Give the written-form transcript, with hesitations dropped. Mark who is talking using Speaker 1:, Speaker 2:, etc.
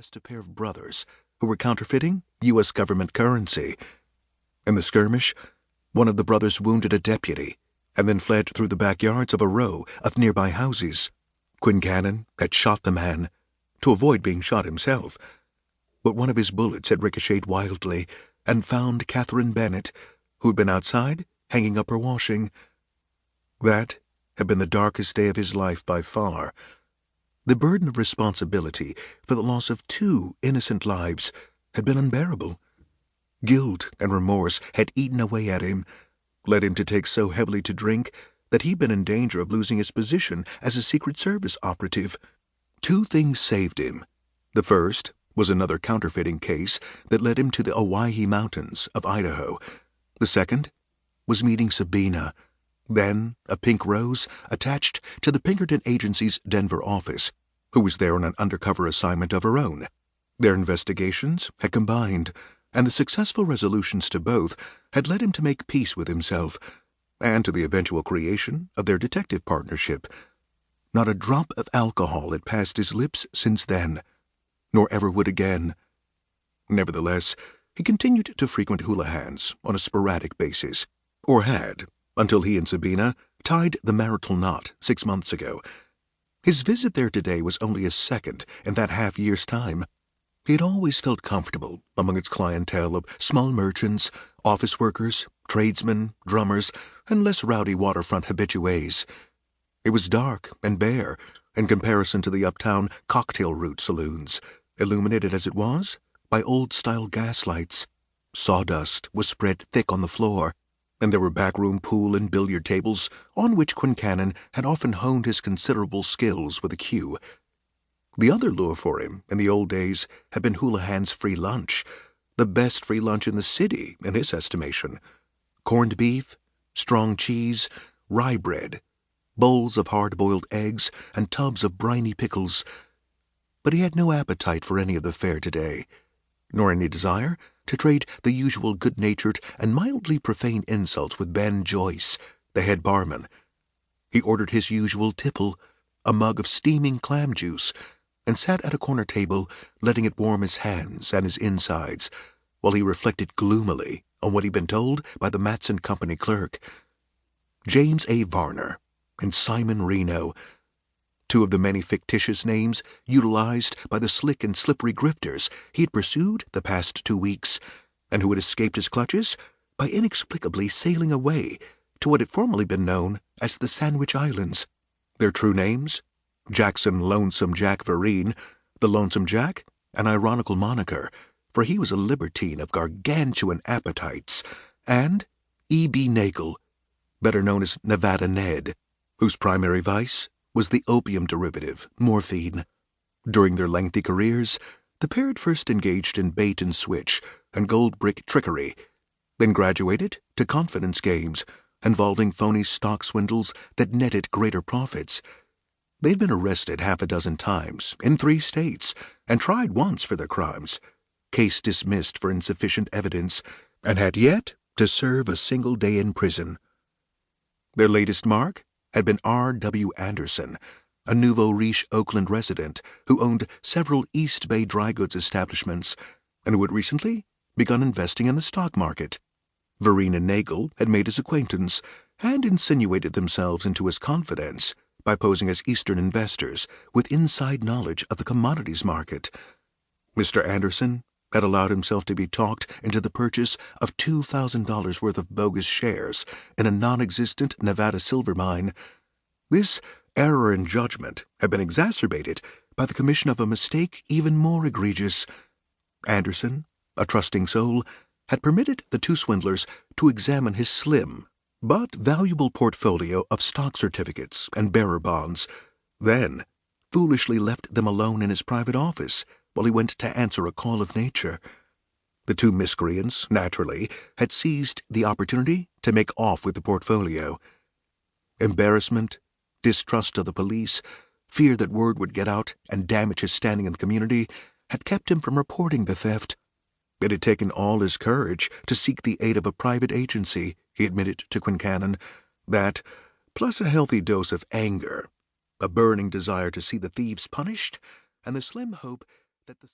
Speaker 1: arrest a pair of brothers who were counterfeiting U.S. government currency. In the skirmish, one of the brothers wounded a deputy and then fled through the backyards of a row of nearby houses. Quincannon had shot the man to avoid being shot himself, but one of his bullets had ricocheted wildly and found Catherine Bennett, who had been outside hanging up her washing. That had been the darkest day of his life by far. The burden of responsibility for the loss of 2 innocent lives had been unbearable. Guilt and remorse had eaten away at him, led him to take so heavily to drink that he'd been in danger of losing his position as a Secret Service operative. 2 things saved him. The first was another counterfeiting case that led him to the Owyhee Mountains of Idaho. The second was meeting Sabina, then a pink rose attached to the Pinkerton Agency's Denver office, who was there on an undercover assignment of her own. Their investigations had combined, and the successful resolutions to both had led him to make peace with himself, and to the eventual creation of their detective partnership. Not a drop of alcohol had passed his lips since then, nor ever would again. Nevertheless, he continued to frequent Houlihan's on a sporadic basis, or had, until he and Sabina tied the marital knot 6 months ago. His visit there today was only his second in that half-year's time. He had always felt comfortable among its clientele of small merchants, office workers, tradesmen, drummers, and less rowdy waterfront habitués. It was dark and bare in comparison to the uptown cocktail route saloons, illuminated as it was by old-style gaslights. Sawdust was spread thick on the floor, and there were backroom pool and billiard tables on which Quincannon had often honed his considerable skills with a cue. The other lure for him in the old days had been Houlihan's free lunch, the best free lunch in the city, in his estimation. Corned beef, strong cheese, rye bread, bowls of hard-boiled eggs, and tubs of briny pickles. But he had no appetite for any of the fare today, nor any desire to trade the usual good-natured and mildly profane insults with Ben Joyce, the head barman. He ordered his usual tipple, a mug of steaming clam juice, and sat at a corner table, letting it warm his hands and his insides, while he reflected gloomily on what he'd been told by the Matson Company clerk. James A. Varner and Simon Reno, 2 of the many fictitious names utilized by the slick and slippery grifters he had pursued the past 2 weeks, and who had escaped his clutches by inexplicably sailing away to what had formerly been known as the Sandwich Islands. Their true names: Jackson Lonesome Jack Vereen, the Lonesome Jack, an ironical moniker, for he was a libertine of gargantuan appetites, and E.B. Nagel, better known as Nevada Ned, whose primary vice was the opium derivative, morphine. During their lengthy careers, the pair had first engaged in bait and switch and gold brick trickery, then graduated to confidence games involving phony stock swindles that netted greater profits. They'd been arrested 6 times in 3 states and tried once for their crimes, case dismissed for insufficient evidence, and had yet to serve a single day in prison. Their latest mark had been R.W. Anderson, a nouveau riche Oakland resident who owned several East Bay dry goods establishments and who had recently begun investing in the stock market. Vereen and Nagel had made his acquaintance and insinuated themselves into his confidence by posing as Eastern investors with inside knowledge of the commodities market. Mr. Anderson had allowed himself to be talked into the purchase of $2,000 worth of bogus shares in a non-existent Nevada silver mine. This error in judgment had been exacerbated by the commission of a mistake even more egregious. Anderson, a trusting soul, had permitted the 2 swindlers to examine his slim but valuable portfolio of stock certificates and bearer bonds, then foolishly left them alone in his private office while he went to answer a call of nature. The 2 miscreants, naturally, had seized the opportunity to make off with the portfolio. Embarrassment, distrust of the police, fear that word would get out and damage his standing in the community had kept him from reporting the theft. It had taken all his courage to seek the aid of a private agency, he admitted to Quincannon. That, plus a healthy dose of anger, a burning desire to see the thieves punished, and the slim hope that the